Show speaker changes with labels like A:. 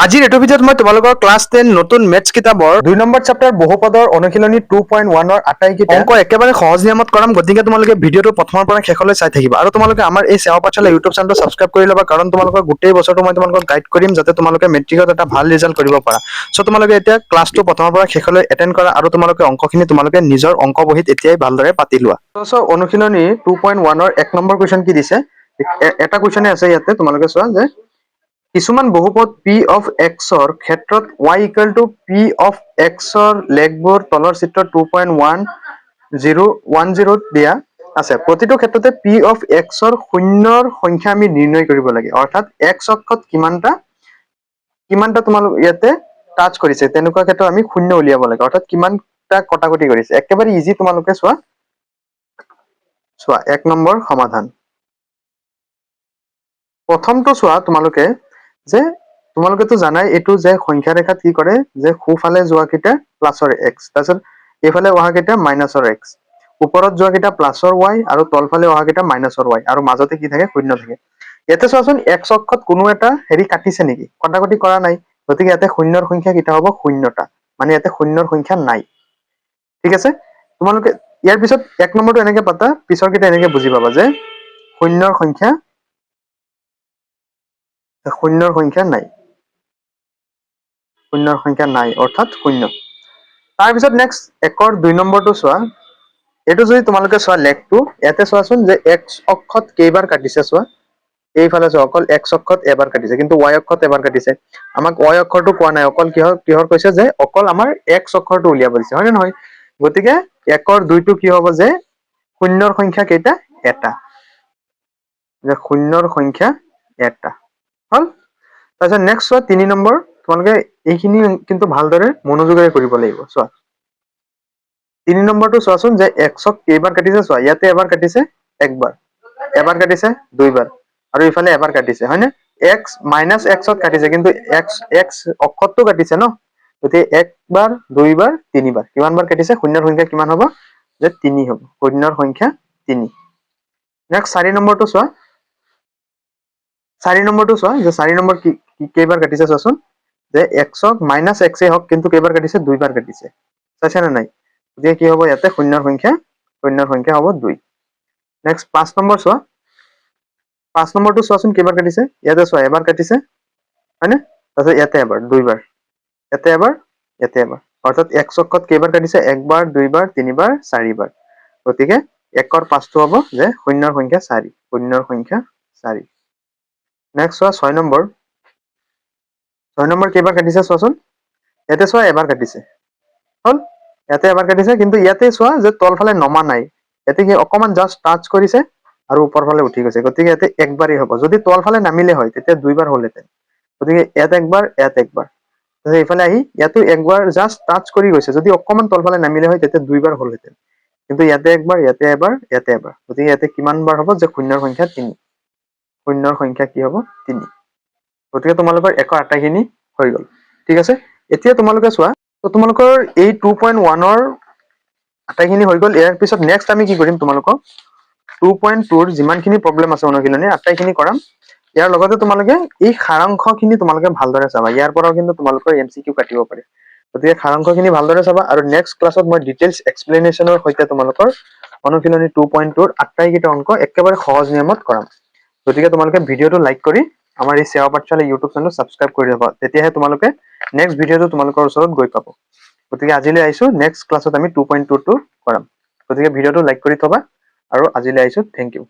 A: আজিৰ এইটো ভিডিঅ'ত মই তোমালোকৰ ক্লাছ 10 নতুন মেথছ কিতাপৰ 2 নম্বৰ চেপ্টাৰ বহুপদৰ অনুশীলনী 2.1 ৰ আটাইকেইটা অংক একেবাৰে সহজ নিয়মত কৰাম। গতিকে তোমালোকে ভিডিঅ'টো প্ৰথমৰ পৰা শেষলৈ চাই থাকিবা আৰু তোমালোকে আমাৰ এই সেৱা পাঠশালা ইউটিউব চেনেলটো ছাবস্ক্ৰাইব কৰি ল'বা, কাৰণ তোমালোকৰ গোটেই বছৰটো মই তোমালোকক গাইড কৰিম যাতে তোমালোকে মেট্ৰিকত এটা ভাল ৰিজাল্ট কৰিব পাৰা। চ' তোমালোকে এতিয়া ক্লাছটো প্ৰথমৰ পৰা শেষলৈ এটেণ্ড কৰা আৰু তোমালোকে অংকখিনি তোমালোকে নিজৰ অংক বহীত এতিয়াই ভালদৰে পাতি লোৱা। চ' অনুশীলনী 2.1 ৰ 1 নম্বৰ কুৱেশ্যন কি দিছে, এটা কুৱেশ্যনে আছে ইয়াতে, তোমালোকে চোৱা যে কিছুমান বহুপদ p of x ৰ ক্ষেত্ৰত y equal to p of x ৰ লেগবোৰ তলৰ চিত্ৰ 2.10 দিয়া আছে। প্ৰতিটো ক্ষেত্ৰতে p of x ৰ শূন্যৰ সংখ্যা আমি নিৰ্ণয় কৰিব লাগে, অৰ্থাৎ x অক্ষত কিমানটা তোমালোক ইয়াতে টাচ কৰিছে তেনেকুৱা ক্ষেত্ৰত আমি শূন্য উলিয়াব লাগে, অৰ্থাৎ কিমানটা কটাকটি কৰিছে। একেবাৰে ইজি, তোমালোকে চোৱা 1 নম্বৰ সমাধান। প্ৰথমটো চোৱা তোমালোকে যে তোমালোকেতো জানাই এইটো যে সংখ্যা ৰেখাত কি কৰে যে সোঁফালে যোৱা কেইটা প্লাছৰ x, তাৰপিছত এইফালে অহা কেইটা মাইনাছৰ x, ওপৰত যোৱা কেইটা প্লাছৰ y আৰু তলফালে অহা কেইটা মাইনাছৰ y, আৰু মাজতে কি থাকে শূন্য থাকে। ইয়াতে চোৱাচোন x অক্ষত কোনো এটা হেৰি কাটিছে নেকি, কটাকটি কৰা নাই, গতিকে ইয়াতে শূন্যৰ সংখ্যা কেইটা হ'ব শূন্যটা, মানে ইয়াতে শূন্যৰ সংখ্যা নাই। ঠিক আছে, তোমালোকে ইয়াৰ পিছত 1 নম্বৰটো এনেকে পাতা, পিছৰ কেইটা এনেকে বুজি পাবা যে শূন্যৰ সংখ্যা নাই, শূন্যৰ সংখ্যা নাই অৰ্থাৎ শূন্য। তাৰপিছত নেক্সট 1ৰ 2 নম্বৰটো চোৱা, এইটো যদি তোমালোকে চোৱা লেগটো, ইয়াতে চোৱাচোন যে x অক্ষত কেইবাৰ কাটিছে চোৱা, এইফালে চোৱা অকল x অক্ষত এবাৰ কাটিছে, কিন্তু y অক্ষত এবাৰ কাটিছে। আমাক y অক্ষৰটো কোৱা নাই, অকল কিহৰ কৈছে যে অকল আমাৰ x অক্ষৰটো উলিয়াব দিছে, হয় নে নহয়? গতিকে 1ৰ 2টো কি হ'ব যে শূন্যৰ সংখ্যা কেইটা এটা, যে শূন্যৰ সংখ্যা এটা হল। তাৰপিছত নেক্সট চোৱা 3 নম্বৰ, তোমালোকে এইখিনি কিন্তু ভালদৰে মনোযোগেৰে কৰিব লাগিব। চোৱা 3 নম্বৰটো চোৱাচোন যে x কেইবাৰ কাটিছে চোৱা, ইয়াতে এবাৰ কাটিছে একবাৰ, এবাৰ কাটিছে দুইবাৰ, আৰু ইফালে এবাৰ কাটিছে, হয়নে? x মাইনাছ xত কাটিছে, কিন্তু x অক্ষতটো কাটিছে ন, গতিকে একবাৰ দুইবাৰ তিনিবাৰ, কিমান বাৰ কাটিছে, শূন্যৰ সংখ্যা কিমান হ'ব যে 3 হ'ব, শূন্যৰ সংখ্যা 3। নেক্সট 4 নম্বৰটো চোৱা, 4 নম্বৰটো চোৱা যে 4 নম্বৰ কেইবাৰ কাটিছে চোৱাচোন, যে x মাইনাছ x হওক, কিন্তু কেইবাৰ কাটিছে দুইবাৰ কাটিছে, চাইছে নে নাই? গতিকে কি হ'ব ইয়াতে শূন্যৰ সংখ্যা হ'ব 2। নেক্সট 5 নম্বৰ চোৱা, 5 নম্বৰটো চোৱাচোন কেইবাৰ কাটিছে, ইয়াতে চোৱা এবাৰ কাটিছে, হয়নে? তাৰপিছত ইয়াতে এবাৰ দুইবাৰ, ইয়াতে এবাৰ, ইয়াতে এবাৰ, অৰ্থাৎ x অক্ষত কেইবাৰ কাটিছে একবাৰ দুইবাৰ তিনিবাৰ চাৰিবাৰ, গতিকে 1ৰ 5টো হ'ব যে শূন্যৰ সংখ্যা 4, শূন্যৰ সংখ্যা 4। নেক্সট চোৱা 6 নম্বৰ, 6 নম্বৰ কেইবাৰ কাটিছে চোৱাচোন, ইয়াতে চোৱা এবাৰ কাটিছে, হল, ইয়াতে এবাৰ কাটিছে, কিন্তু ইয়াতে চোৱা যে তলফালে নমা নাই, ইয়াতে কি অকমান জাষ্ট টাচ কৰিছে আৰু ওপৰ ফালে উঠি গৈছে, গতিকে ইয়াতে একবাৰেই হ'ব। যদি তলফালে নামিলে হয় তেতিয়া দুইবাৰ হ'লহেঁতেন, গতিকে ইয়াত একবাৰ, ইয়াত একবাৰ, এইফালে আহি ইয়াতো একবাৰ জাষ্ট টাচ কৰি গৈছে, যদি অকমান তলফালে নামিলে হয় তেতিয়া দুইবাৰ হ'লহেঁতেন, কিন্তু ইয়াতে একবাৰ, ইয়াতে এবাৰ, ইয়াতে এবাৰ, গতিকে ইয়াতে কিমান বাৰ হ'ব যে শূন্যৰ সংখ্যা 3, শূন্যৰ সংখ্যা কি হ'ব 3। গতিকে তোমালোকৰ একৰ আটাইখিনি হৈ গ'ল। ঠিক আছে, এতিয়া তোমালোকে চোৱা, তোমালোকৰ এই 2.1ৰ আটাইখিনি হৈ গ'ল। ইয়াৰ পিছত নেক্সট আমি কি কৰিম, তোমালোকক 2.2ৰ যিমানখিনি প্ৰব্লেম আছে অনুশীলনী আটাইখিনি কৰাম। ইয়াৰ লগতে তোমালোকে এই সাৰাংশখিনি তোমালোকে ভালদৰে চাবা, ইয়াৰ পৰাও কিন্তু তোমালোকৰ MCQ কাটিব পাৰে, গতিকে সাৰাংশখিনি ভালদৰে চাবা, আৰু নেক্সট ক্লাছত মই ডিটেইলছ এক্সপ্লেনেশ্যনৰ সৈতে তোমালোকৰ অনুশীলনী 2.2ৰ আটাইকেইটা অংক একেবাৰে সহজ নিয়মত কৰাম। গতিকে তোমালোকে ভিডিঅ'টো লাইক কৰি আমাৰ এই সেৱা পাঠশালা ইউটিউব চেনেল ছাবস্ক্ৰাইব কৰি ল'বা, তেতিয়াহে তোমালোকে নেক্সট ভিডিঅ'টো তোমালোকৰ ওচৰত গৈ পাব। গতিকে আজিলৈ আহিছো, নেক্সট ক্লাছত আমি 2.2টো কৰাম, গতিকে ভিডিঅ'টো লাইক কৰি থবা, আৰু আজিলৈ আহিছো, থেংক ইউ।